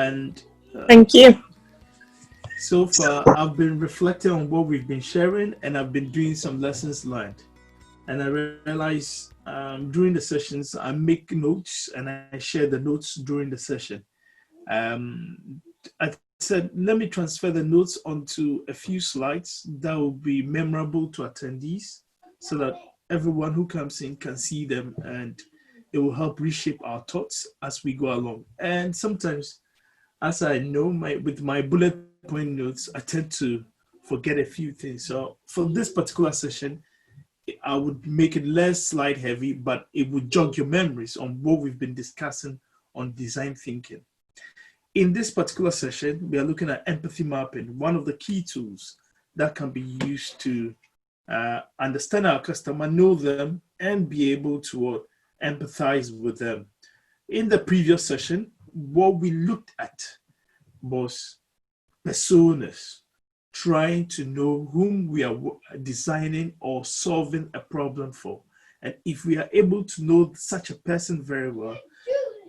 And Thank you. so far, I've been reflecting on what we've been sharing, and I've been doing some lessons learned. And I realize during the sessions, I make notes and I share the notes during the session. I said, let me transfer the notes onto a few slides that will be memorable to attendees so that everyone who comes in can see them, and it will help reshape our thoughts as we go along. And sometimes, as I know, with my bullet point notes, I tend to forget a few things. So for this particular session, I would make it less slide heavy, but it would jog your memories on what we've been discussing on design thinking. In this particular session, we are looking at empathy mapping, one of the key tools that can be used to understand our customer, know them, and be able to empathize with them. In the previous session, what we looked at was personas, trying to know whom we are designing or solving a problem for. And if we are able to know such a person very well,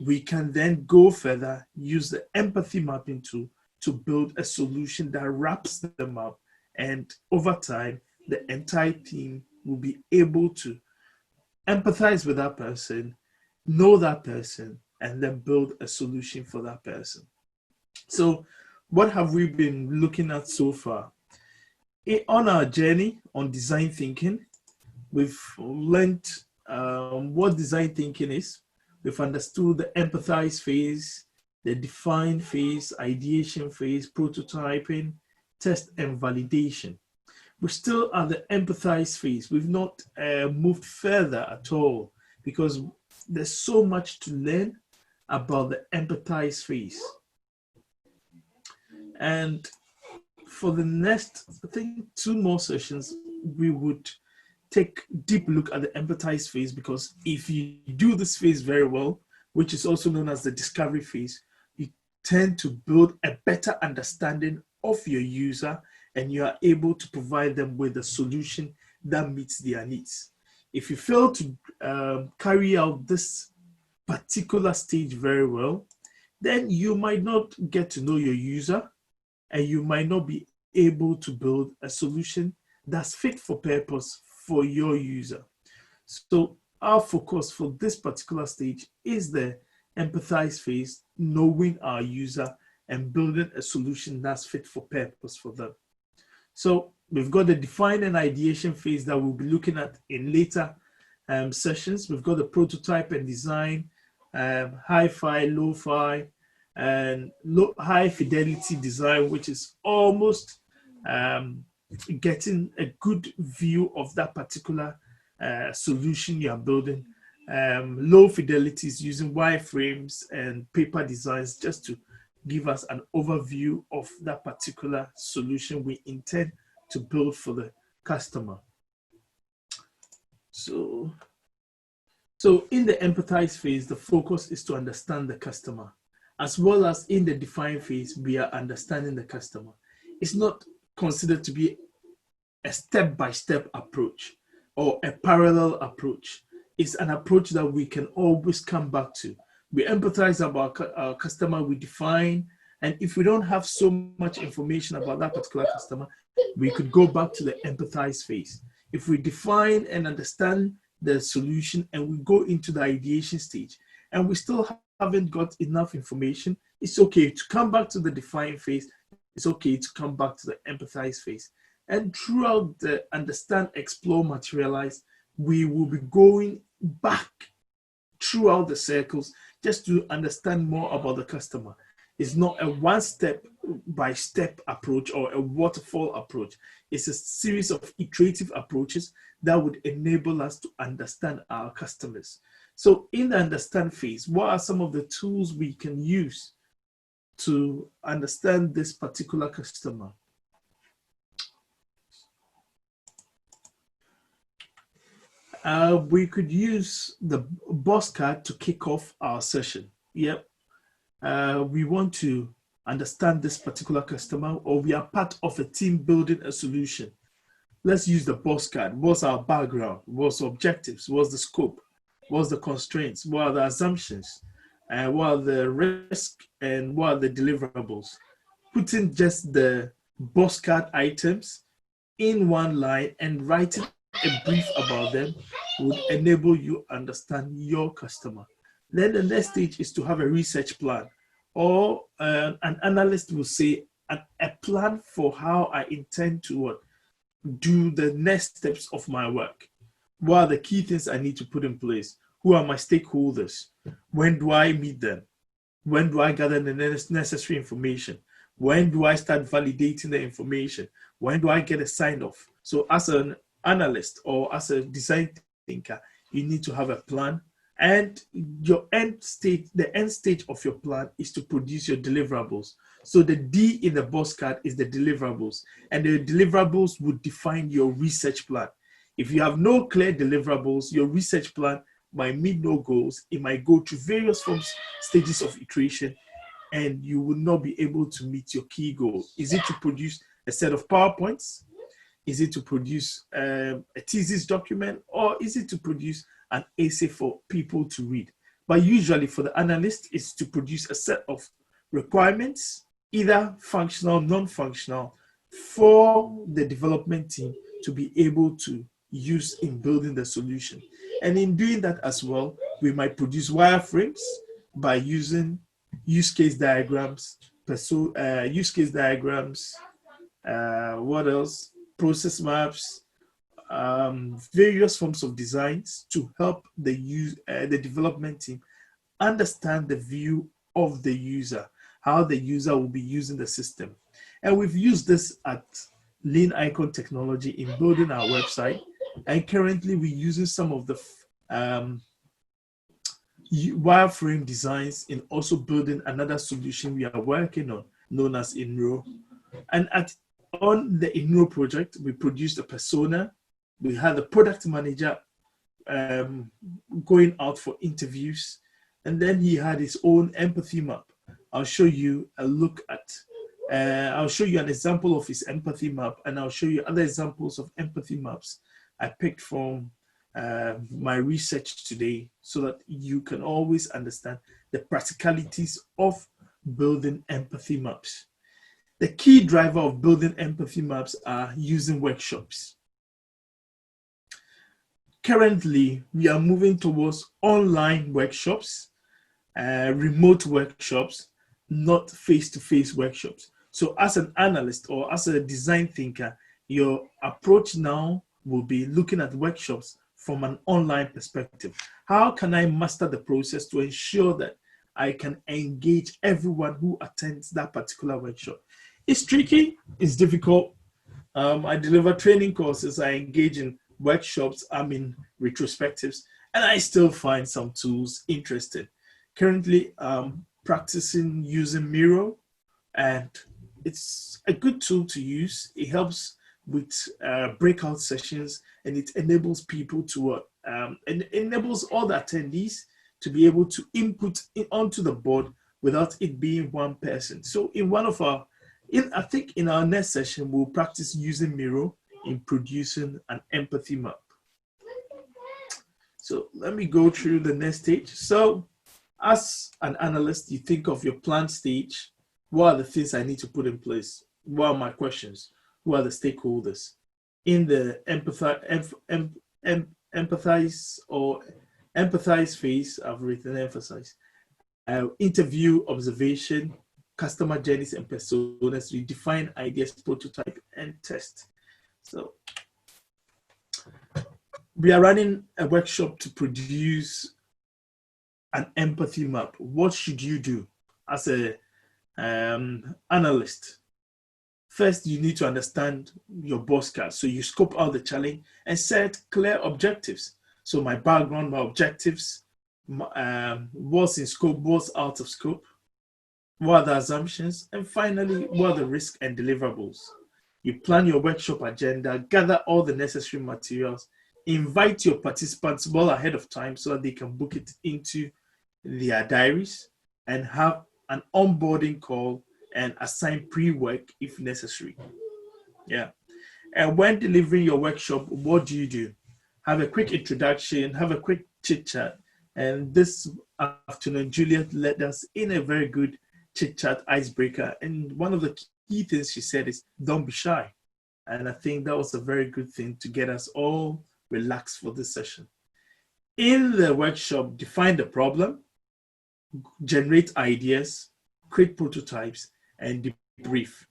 we can then go further, use the empathy mapping tool to build a solution that wraps them up. And over time, the entire team will be able to empathize with that person, know that person, and then build a solution for that person. So what have we been looking at so far? On our journey on design thinking, we've learned what design thinking is. We've understood the empathize phase, the define phase, ideation phase, prototyping, test, and validation. We're still at the empathize phase. We've not moved further at all because there's so much to learn about the empathize phase. And for the next, I think, 2 more sessions, we would take a deep look at the empathize phase, because if you do this phase very well, which is also known as the discovery phase, you tend to build a better understanding of your user, and you are able to provide them with a solution that meets their needs. If you fail to carry out this particular stage very well, then you might not get to know your user, and you might not be able to build a solution that's fit for purpose for your user. So our focus for this particular stage is the empathize phase, knowing our user and building a solution that's fit for purpose for them. So we've got the define and ideation phase that we'll be looking at in later sessions. We've got the prototype and design, hi-fi, lo-fi, and high fidelity design, which is almost getting a good view of that particular solution you are building. Low fidelity is using wireframes and paper designs just to give us an overview of that particular solution we intend to build for the customer. So in the empathize phase, the focus is to understand the customer, as well as in the define phase, we are understanding the customer. It's not considered to be a step-by-step approach or a parallel approach. It's an approach that we can always come back to. We empathize about our customer, we define, and if we don't have so much information about that particular customer, we could go back to the empathize phase. If we define and understand the solution and we go into the ideation stage and we still haven't got enough information, it's okay to come back to the define phase. It's okay to come back to the empathize phase. And throughout the understand, explore, materialize, we will be going back throughout the circles just to understand more about the customer. It's not a one-step-by-step approach or a waterfall approach. It's a series of iterative approaches that would enable us to understand our customers. So in the understand phase, what are some of the tools we can use to understand this particular customer? We could use the boss card to kick off our session. Yep. We want to understand this particular customer, or we are part of a team building a solution. Let's use the boss card. What's our background? What's the objectives? What's the scope? What's the constraints? What are the assumptions? what are the risk, and what are the deliverables. Putting just the boss card items in one line and writing a brief about them would enable you understand your customer. Then the next stage is to have a research plan, or an analyst will say a plan for how I intend to do the next steps of my work. What are the key things I need to put in place? Who are my stakeholders? When do I meet them? When do I gather the necessary information? When do I start validating the information? When do I get a sign off? So as an analyst or as a design thinker, you need to have a plan. And your end state, the end stage of your plan is to produce your deliverables. So the D in the boss card is the deliverables, and the deliverables would define your research plan. If you have no clear deliverables, your research plan might meet no goals. It might go through various stages of iteration, and you will not be able to meet your key goal. Is it to produce a set of PowerPoints? Is it to produce a thesis document? Or is it to produce an essay for people to read? But usually for the analyst, it's to produce a set of requirements, either functional, non-functional, for the development team to be able to use in building the solution. And in doing that as well, we might produce wireframes by using use case diagrams, what else? Process maps, various forms of designs to help the development team understand the view of the user, how the user will be using the system. And we've used this at Lean Icon Technology in building our website. And currently we're using some of the wireframe designs in also building another solution we are working on, known as Inro. And on the Inro project, we produced a persona. We had a product manager going out for interviews, and then he had his own empathy map. I'll show you I'll show you an example of his empathy map, and I'll show you other examples of empathy maps I picked from my research today, so that you can always understand the practicalities of building empathy maps. The key driver of building empathy maps are using workshops. Currently, we are moving towards online workshops, remote workshops, not face-to-face workshops. So as an analyst or as a design thinker, your approach now will be looking at workshops from an online perspective. How can I master the process to ensure that I can engage everyone who attends that particular workshop? It's tricky, it's difficult. I deliver training courses, I engage in workshops, I'm in retrospectives, and I still find some tools interesting. Currently, practicing using Miro, and it's a good tool to use. It helps with breakout sessions, and it enables people to, and enables all the attendees to be able to input onto the board without it being one person. So in one of our, I think in our next session, we'll practice using Miro in producing an empathy map. So let me go through the next stage. So as an analyst, you think of your plan stage. What are the things I need to put in place? What are my questions? Who are the stakeholders? In the empathize phase, I've written emphasize. Interview, observation, customer journeys and personas. We define ideas, prototype, and test. So we are running a workshop to produce an empathy map. What should you do as a analyst? First, you need to understand your boss card. So you scope out the challenge and set clear objectives. So my background, my objectives, what's in scope, what's out of scope, what are the assumptions, and finally, what are the risks and deliverables. You plan your workshop agenda, gather all the necessary materials, invite your participants well ahead of time so that they can book it into their diaries, and have an onboarding call and assign pre-work if necessary. Yeah. And when delivering your workshop, what do? Have a quick introduction, have a quick chit chat, And this afternoon, Juliet led us in a very good chit-chat icebreaker. And one of the key things she said is, don't be shy. And I think that was a very good thing to get us all relaxed for this session. In the workshop, define the problem, generate ideas, create prototypes, and debrief.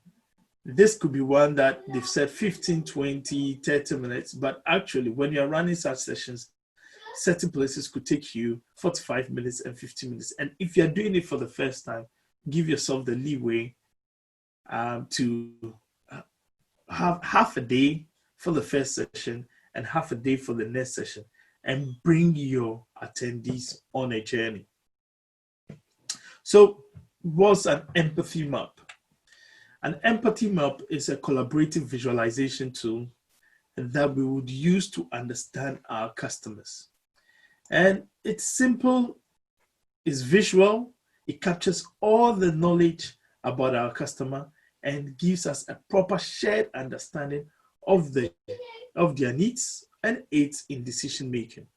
This could be one that they've said 15, 20, 30 minutes, but actually when you're running such sessions, certain places could take you 45 minutes and 50 minutes. And if you're doing it for the first time, give yourself the leeway to have half a day for the first session and half a day for the next session, and bring your attendees on a journey. So what's an empathy map? An empathy map is a collaborative visualization tool that we would use to understand our customers. And it's simple, it's visual, it captures all the knowledge about our customer and gives us a proper shared understanding of their needs and aids in decision making.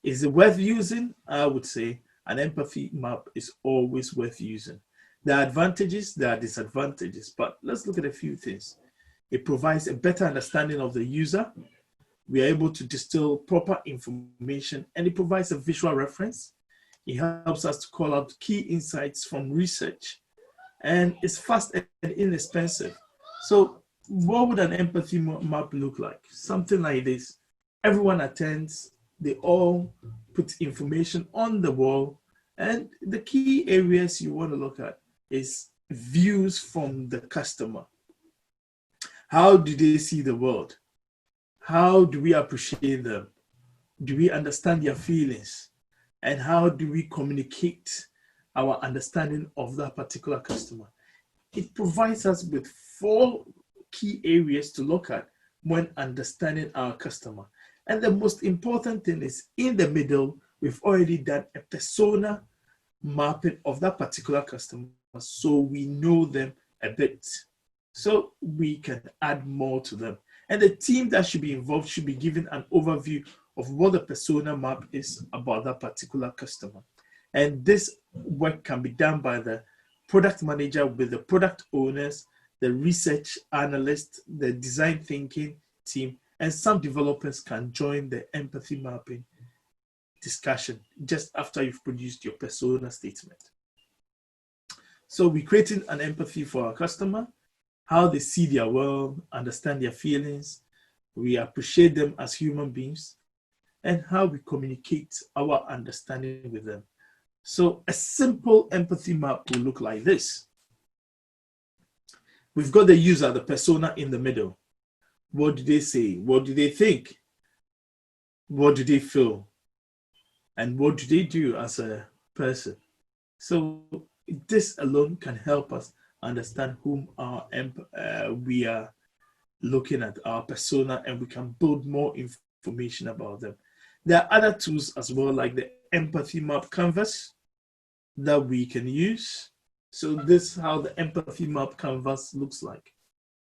Is it worth using? I would say an empathy map is always worth using. There are advantages, there are disadvantages, but let's look at a few things. It provides a better understanding of the user. We are able to distill proper information, and it provides a visual reference. It helps us to call out key insights from research, and it's fast and inexpensive. So what would an empathy map look like? Something like this. Everyone attends, they all put information on the wall, and the key areas you want to look at is views from the customer. How do they see the world? How do we appreciate them? Do we understand their feelings? And how do we communicate our understanding of that particular customer? It provides us with 4 key areas to look at when understanding our customer. And the most important thing is, in the middle, we've already done a persona mapping of that particular customer, so we know them a bit, so we can add more to them. And the team that should be involved should be given an overview of what the persona map is about that particular customer. And this work can be done by the product manager with the product owners, the research analyst, the design thinking team, and some developers can join the empathy mapping discussion just after you've produced your persona statement. So we're creating an empathy for our customer, how they see their world, understand their feelings, we appreciate them as human beings, and how we communicate our understanding with them. So a simple empathy map will look like this. We've got the user, the persona in the middle. What do they say? What do they think? What do they feel? And what do they do as a person? So this alone can help us understand whom we are looking at, our persona, and we can build more information about them. There are other tools as well, like the empathy map canvas that we can use. So this is how the empathy map canvas looks like.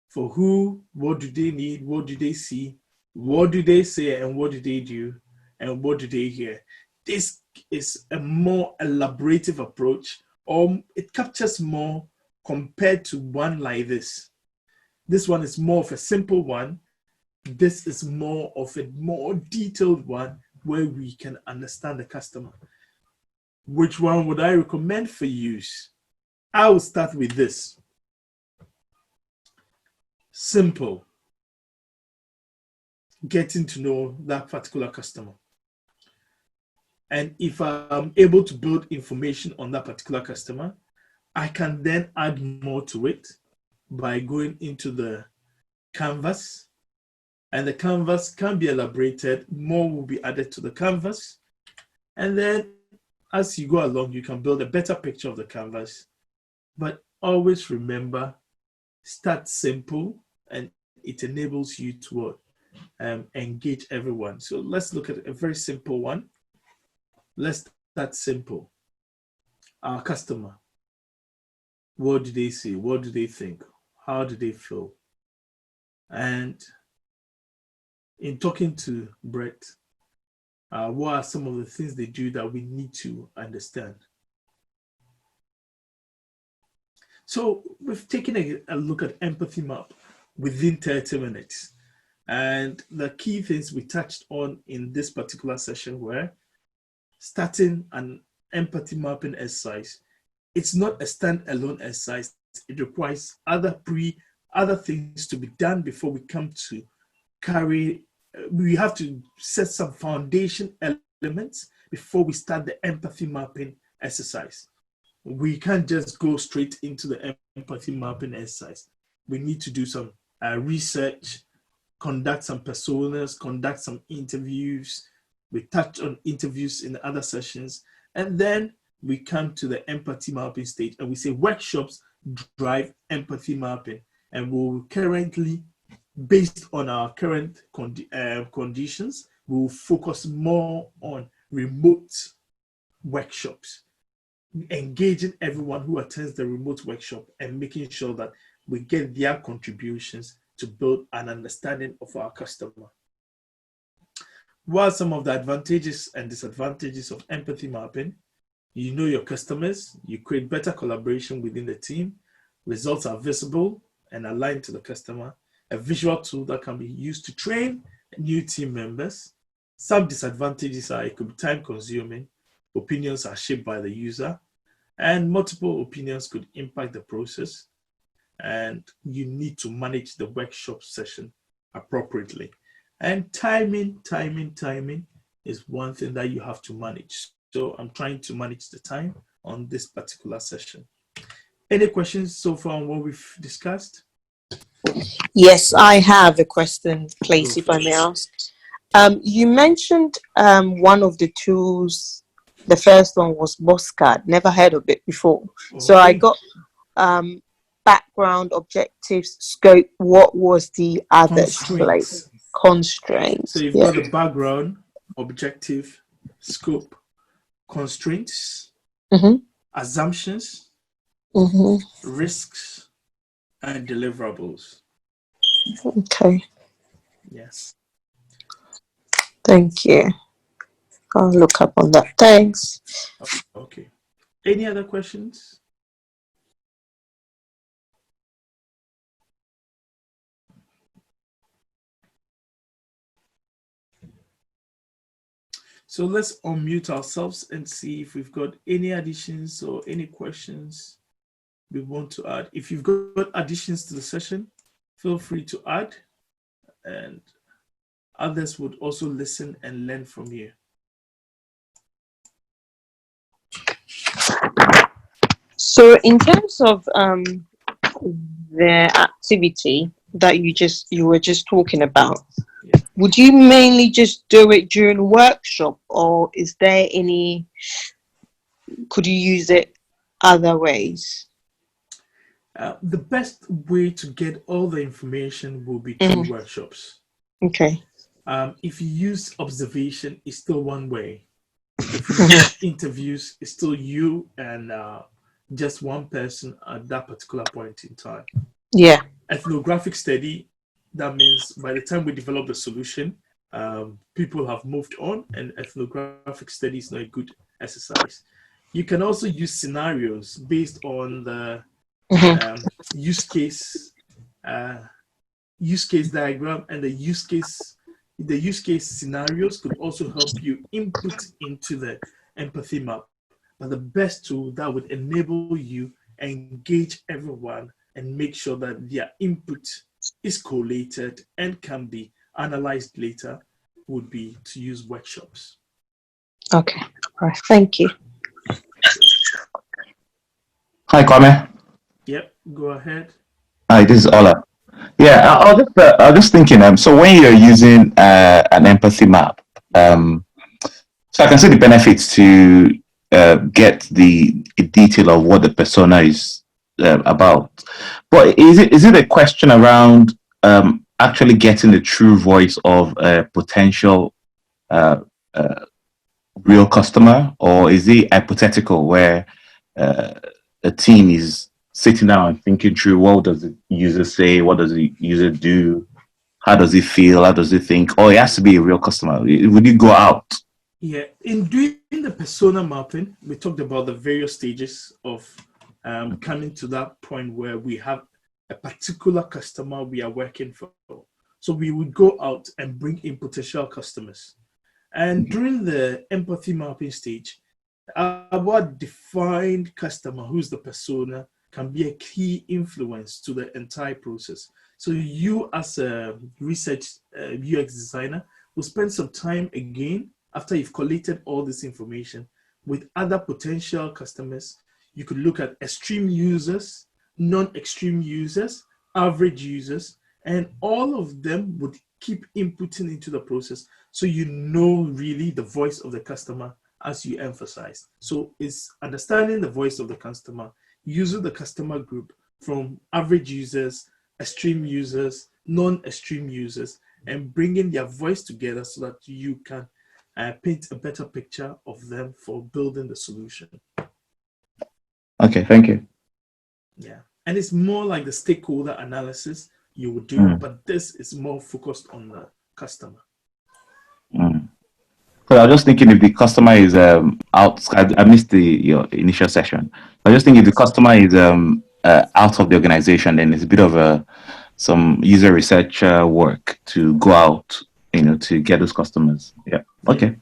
For who, what do they need, what do they see, what do they say, and what do they do, and what do they hear. This is a more elaborative approach, or it captures more compared to one like this. This one is more of a simple one. This is more of a more detailed one where we can understand the customer. Which one would I recommend for use? I will start with this. Simple. Getting to know that particular customer. And if I'm able to build information on that particular customer, I can then add more to it by going into the canvas. And the canvas can be elaborated. More will be added to the canvas. And then as you go along, you can build a better picture of the canvas. But always remember, start simple, and it enables you to engage everyone. So let's look at a very simple one. Let's start simple. Our customer. What do they say? What do they think? How do they feel? And in talking to Brett, What are some of the things they do that we need to understand? So we've taken a look at empathy map within 30 minutes. And the key things we touched on in this particular session were starting an empathy mapping exercise. It's not a standalone exercise. It requires other things to be done before we come to carry. We have to set some foundation elements before we start the empathy mapping exercise. We can't just go straight into the empathy mapping exercise. We need to do some research, conduct some personas, conduct some interviews. We touched on interviews in the other sessions. And then we come to the empathy mapping stage and we say workshops drive empathy mapping. And we'll currently, based on our current conditions, we'll focus more on remote workshops, engaging everyone who attends the remote workshop and making sure that we get their contributions to build an understanding of our customer. What are some of the advantages and disadvantages of empathy mapping? You know your customers, you create better collaboration within the team, results are visible and aligned to the customer, a visual tool that can be used to train new team members. Some disadvantages are it could be time consuming, opinions are shaped by the user, and multiple opinions could impact the process, and you need to manage the workshop session appropriately. And timing is one thing that you have to manage. So I'm trying to manage the time on this particular session. Any questions so far on what we've discussed? Yes, I have a question, please, if I may ask. You mentioned one of the tools. The first one was Boss Card. Never heard of it before. Okay. So I got background, objectives, scope. What was the other? Constraints. So you've got the background, objective, scope, constraints, assumptions, risks, and deliverables. Okay. Yes. Thank you. I'll look up on that. Thanks. Okay. Any other questions? So let's unmute ourselves and see if we've got any additions or any questions we want to add. If you've got additions to the session, feel free to add, and others would also listen and learn from you. So in terms of the activity that you were just talking about, would you mainly just do it during workshop, or is there any, could you use it other ways? The best way to get all the information will be through workshops. Okay. If you use observation, it's still one way. If you use interviews, it's still you and just one person at that particular point in time. Yeah. Ethnographic study, that means by the time we develop the solution, people have moved on, and ethnographic study is not a good exercise. You can also use scenarios based on the use case diagram, and the use case scenarios could also help you input into the empathy map. But the best tool that would enable you engage everyone and make sure that their input is collated and can be analyzed later would be to use workshops. Okay. All right. Thank you. Hi, Kwame. Yep, go ahead. Hi, this is Ola. Yeah, I was just thinking. So when you're using an empathy map, so I can see the benefits to get the detail of what the persona is about. But is it a question around actually getting the true voice of a potential real customer, or is it hypothetical where a team is sitting down and thinking through what does the user say, what does the user do, how does he feel, how does he think? Or it has to be a real customer. Would you go out Yeah, in doing the persona mapping, we talked about the various stages of coming to that point where we have a particular customer we are working for. So we would go out and bring in potential customers. And during the empathy mapping stage, our defined customer, who's the persona, can be a key influence to the entire process. So you, as a research UX designer, will spend some time again after you've collated all this information with other potential customers. You could look at extreme users, non-extreme users, average users, and all of them would keep inputting into the process so you know really the voice of the customer as you emphasize. So it's understanding the voice of the customer, using the customer group from average users, extreme users, non-extreme users, and bringing their voice together so that you can paint a better picture of them for building the solution. Okay, thank you. Yeah. And it's more like the stakeholder analysis you would do, but this is more focused on the customer. So I was just thinking if the customer is out, I missed your initial session. I was just thinking if the customer is out of the organization, then it's a bit of some user research work to go out, to get those customers. Yeah. Okay.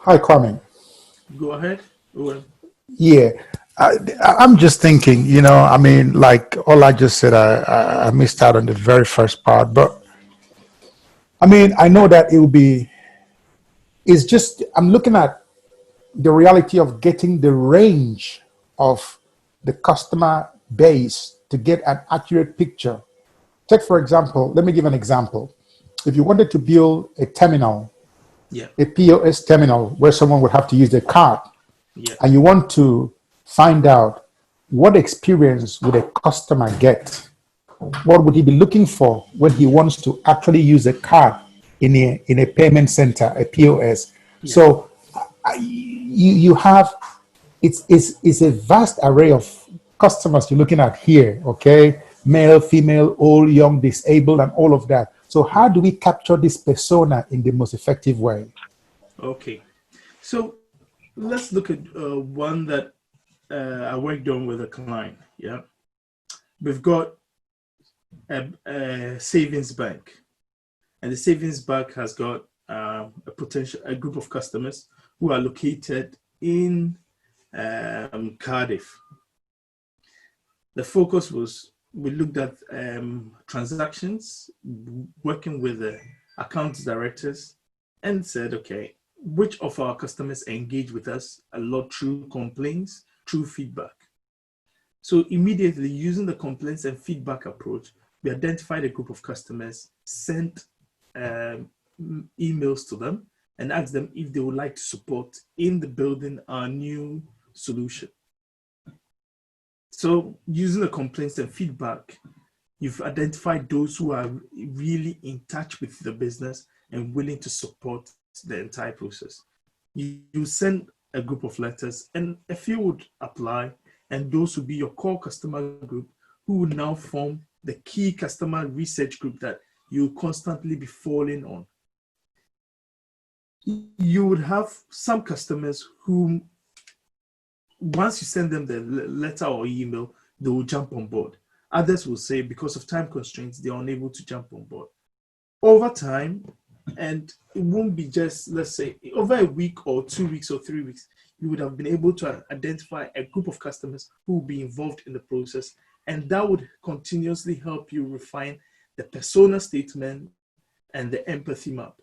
Hi, Kwame. Go ahead. Owen. Yeah, I'm just thinking, I mean, like all I just said, I missed out on the very first part, but I mean, I know that it's just, I'm looking at the reality of getting the range of the customer base to get an accurate picture. Take, for example, let me give an example. If you wanted to build a terminal, Yeah. a POS terminal where someone would have to use their card, Yeah. and you want to find out what experience would a customer get, what would he be looking for when he wants to actually use a card in a payment center, a POS. Yeah. So you have it's a vast array of customers you're looking at here, okay? Male, female, old, young, disabled, and all of that. So how do we capture this persona in the most effective way? Okay. So let's look at one that I worked on with a client. Yeah. We've got a savings bank, and the savings bank has got a group of customers who are located in Cardiff. The focus was we looked at transactions, working with the account directors, and said, okay, which of our customers engage with us a lot through complaints, through feedback? So immediately using the complaints and feedback approach, we identified a group of customers, sent emails to them, and asked them if they would like to support in the building our new solution. So using the complaints and feedback, you've identified those who are really in touch with the business and willing to support the entire process. You send a group of letters and a few would apply, and those will be your core customer group who will now form the key customer research group that you'll constantly be falling on. You would have some customers who, once you send them the letter or email, they will jump on board. Others will say, because of time constraints, they're unable to jump on board. Over time, and it won't be just, let's say, over a week or 2 weeks or 3 weeks, you would have been able to identify a group of customers who will be involved in the process. And that would continuously help you refine the persona statement and the empathy map.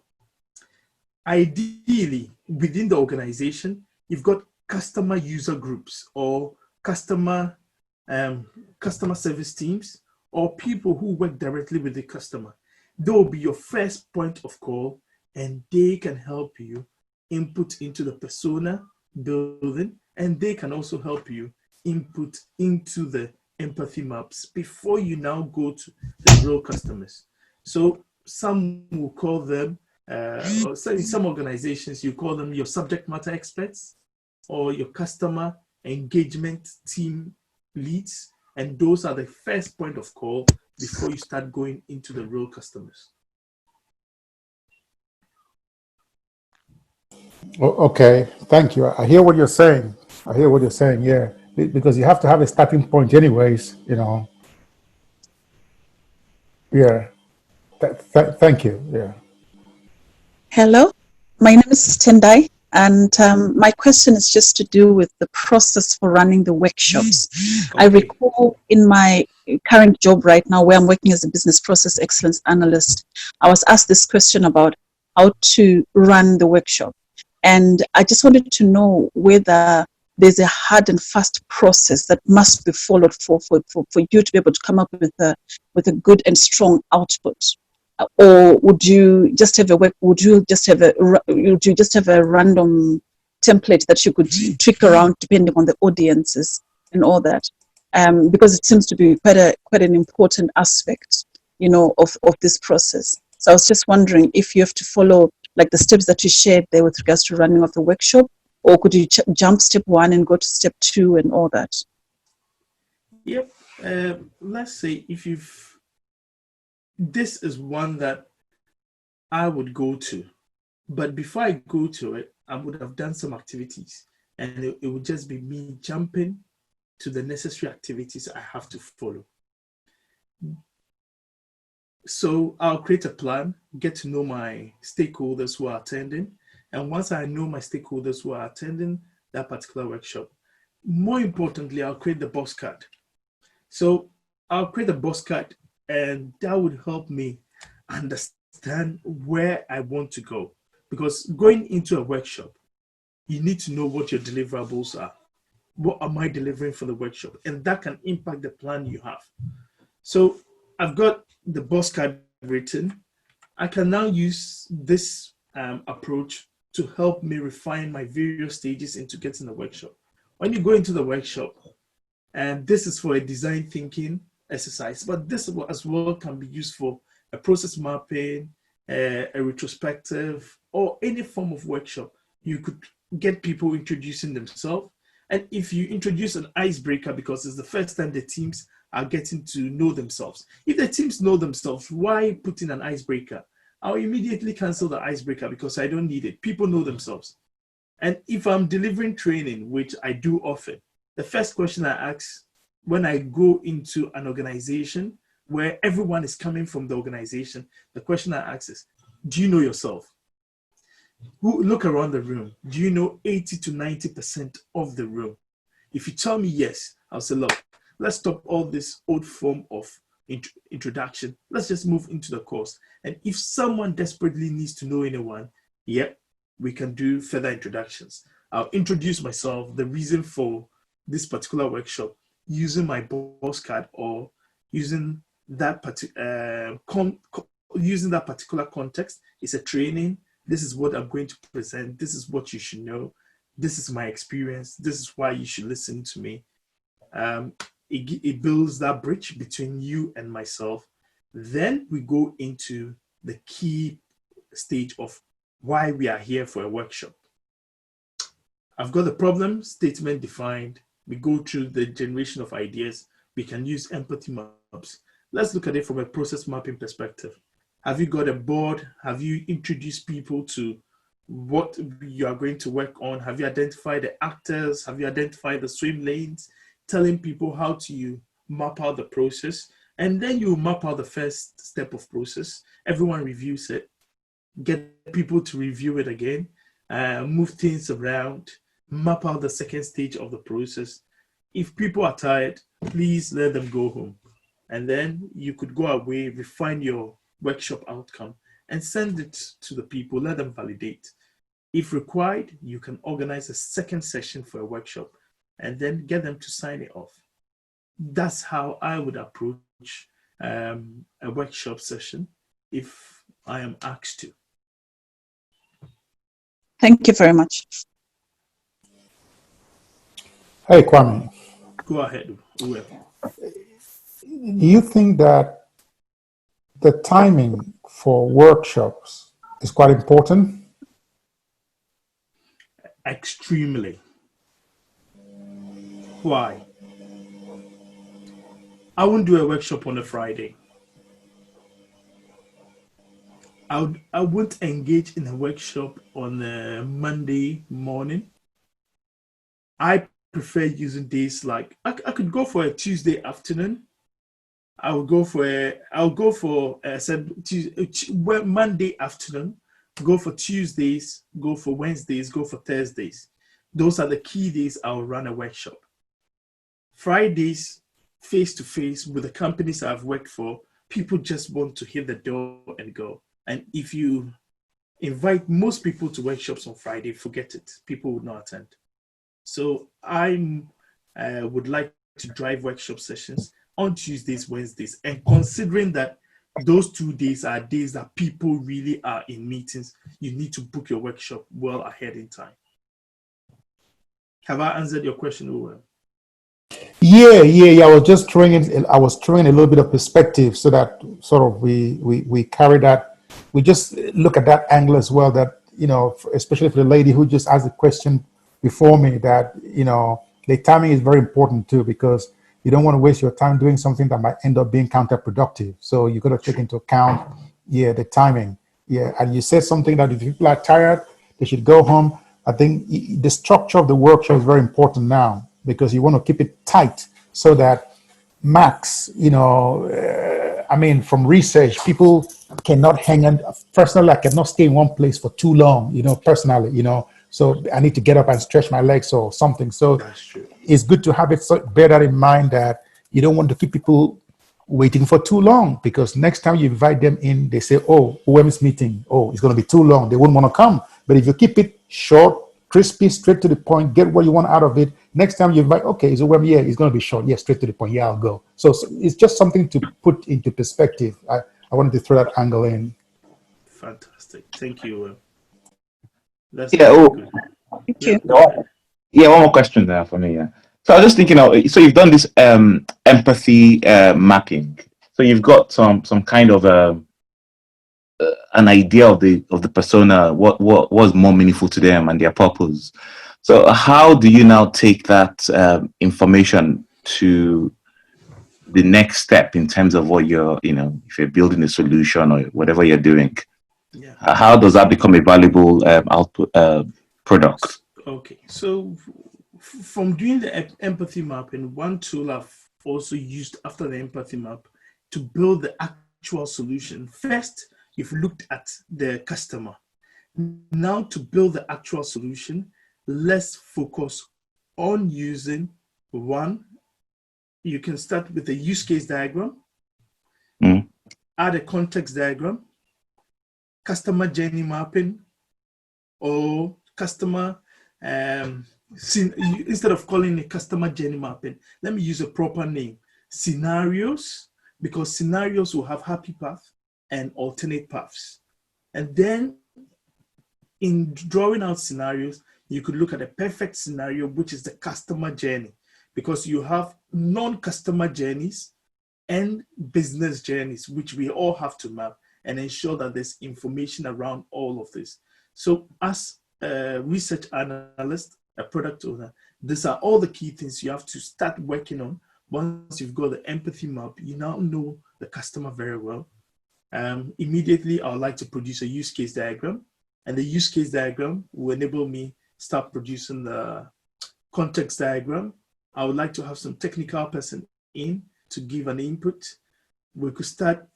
Ideally, within the organization, you've got customer user groups or customer service teams or people who work directly with the customer. They will be your first point of call, and they can help you input into the persona building, and they can also help you input into the empathy maps before you now go to the real customers. So some will call them, or some organizations, you call them your subject matter experts or your customer engagement team leads. And those are the first point of call before you start going into the real customers. Okay, thank you. I hear what you're saying. I hear what you're saying. Yeah, because you have to have a starting point, anyways. You know. Yeah. Thank you. Yeah. Hello, my name is Tendai, and my question is just to do with the process for running the workshops. I Okay. recall in my current job right now, where I'm working as a business process excellence analyst, I was asked this question about how to run the workshop. And I just wanted to know whether there's a hard and fast process that must be followed for you to be able to come up with a good and strong output. Or would you just have would you just have a random template that you could trick around depending on the audiences and all that? Because it seems to be quite an important aspect, of this process. So I was just wondering if you have to follow like the steps that you shared there with regards to running of the workshop, or could you jump step 1 and go to step 2 and all that? Yep. Let's say this is one that I would go to, but before I go to it, I would have done some activities, and it would just be me jumping to the necessary activities I have to follow. So I'll create a plan, get to know my stakeholders who are attending. And once I know my stakeholders who are attending that particular workshop, more importantly, I'll create the boss card. So I'll create a boss card, and that would help me understand where I want to go. Because going into a workshop, you need to know what your deliverables are. What am I delivering for the workshop? And that can impact the plan you have. So I've got the boss card written. I can now use this approach to help me refine my various stages into getting the workshop. When you go into the workshop, and this is for a design thinking exercise, but this as well can be used for a process mapping, a retrospective, or any form of workshop. You could get people introducing themselves. And if you introduce an icebreaker, because it's the first time the teams are getting to know themselves. If the teams know themselves, why put in an icebreaker? I'll immediately cancel the icebreaker because I don't need it. People know themselves. And if I'm delivering training, which I do often, the first question I ask when I go into an organization where everyone is coming from the organization, the question I ask is, do you know yourself? Look around the room. Do you know 80 to 90% of the room? If you tell me yes, I'll say, look, let's stop all this old form of introduction. Let's just move into the course. And if someone desperately needs to know anyone, yep, we can do further introductions. I'll introduce myself, the reason for this particular workshop, using my boss card or using that particular context. It's a training. This is what I'm going to present. This is what you should know. This is my experience. This is why you should listen to me. It builds that bridge between you and myself. Then we go into the key stage of why we are here for a workshop. I've got the problem statement defined. We go through the generation of ideas. We can use empathy maps. Let's look at it from a process mapping perspective. Have you got a board? Have you introduced people to what you are going to work on? Have you identified the actors? Have you identified the swim lanes? Telling people how to map out the process. And then you map out the first step of process. Everyone reviews it. Get people to review it again. Move things around. Map out the second stage of the process. If people are tired, please let them go home. And then you could go away, refine your workshop outcome, and send it to the people, let them validate. If required, you can organize a second session for a workshop and then get them to sign it off. That's how I would approach a workshop session if I am asked to. Thank you very much. Hey, Kwame. Go ahead, whoever. Do you think that the timing for workshops is quite important? Extremely. Why? I won't do a workshop on a Friday. I wouldn't engage in a workshop on a Monday morning. I prefer using days like I could go for a Tuesday afternoon. I'll go for said Monday afternoon, go for Tuesdays, go for Wednesdays, go for Thursdays. Those are the key days I'll run a workshop. Fridays, face to face with the companies I've worked for, people just want to hit the door and go. And if you invite most people to workshops on Friday, forget it. People would not attend. So I would like to drive workshop sessions on Tuesdays, Wednesdays, and considering that those 2 days are days that people really are in meetings, you need to book your workshop well ahead in time. Have I answered your question, Owen? Yeah. I was just throwing in. I was throwing a little bit of perspective so that sort of we carry that. We just look at that angle as well. That especially for the lady who just asked the question before me, that the timing is very important too, because you don't want to waste your time doing something that might end up being counterproductive. So you got to take into account, the timing. Yeah, and you said something that if people are tired, they should go home. I think the structure of the workshop is very important now, because you want to keep it tight so that max, from research, people cannot hang on. Personally, I cannot stay in one place for too long, personally, so I need to get up and stretch my legs or something. So That's true. it's good to have it, bear that in mind, that you don't want to keep people waiting for too long, because next time you invite them in, they say, oh, OM's meeting, oh, it's going to be too long. They wouldn't want to come. But if you keep it short, crispy, straight to the point, get what you want out of it. Next time you invite, okay, it's OM, yeah, it's going to be short. Yeah, straight to the point. Yeah, I'll go. So it's just something to put into perspective. I wanted to throw that angle in. Fantastic. Thank you. That's Yeah. good. Thank Yeah, you. go ahead. Yeah, one more question there for me. Yeah. So I was just thinking, so you've done this empathy mapping. So you've got some kind of an idea of the persona, what was more meaningful to them and their purpose. So how do you now take that information to the next step in terms of what you're, if you're building a solution or whatever you're doing? Yeah. How does that become a valuable output product? Okay. So from doing the empathy mapping, one tool I've also used after the empathy map to build the actual solution. First, you've looked at the customer. Now to build the actual solution, let's focus on using one. You can start with a use case diagram, add a context diagram, customer journey mapping, or customer, instead of calling it customer journey mapping, let me use a proper name, scenarios, because scenarios will have happy path and alternate paths. And then in drawing out scenarios, you could look at a perfect scenario, which is the customer journey, because you have non-customer journeys and business journeys, which we all have to map and ensure that there's information around all of this. So as a research analyst, a product owner, these are all the key things you have to start working on. Once you've got the empathy map, you now know the customer very well. Immediately, I would like to produce a use case diagram, and the use case diagram will enable me start producing the context diagram. I would like to have some technical person in to give an input. We could start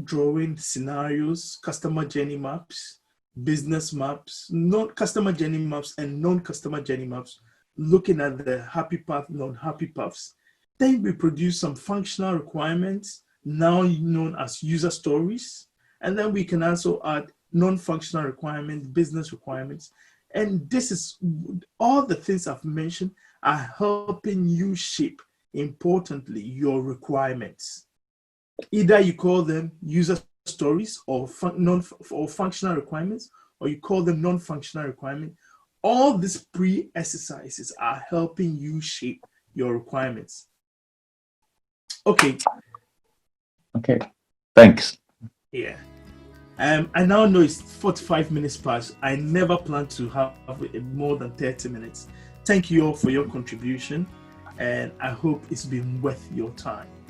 drawing scenarios, customer journey maps, business maps, non-customer journey maps and non-customer journey maps, looking at the happy path, non-happy paths. Then we produce some functional requirements, now known as user stories. And then we can also add non-functional requirements, business requirements. And this is all the things I've mentioned are helping you shape, importantly, your requirements. Either you call them user stories or functional requirements, or you call them non-functional requirements. All these pre-exercises are helping you shape your requirements. Okay. Okay. Thanks. Yeah. I now know it's 45 minutes past. I never planned to have more than 30 minutes. Thank you all for your contribution, and I hope it's been worth your time.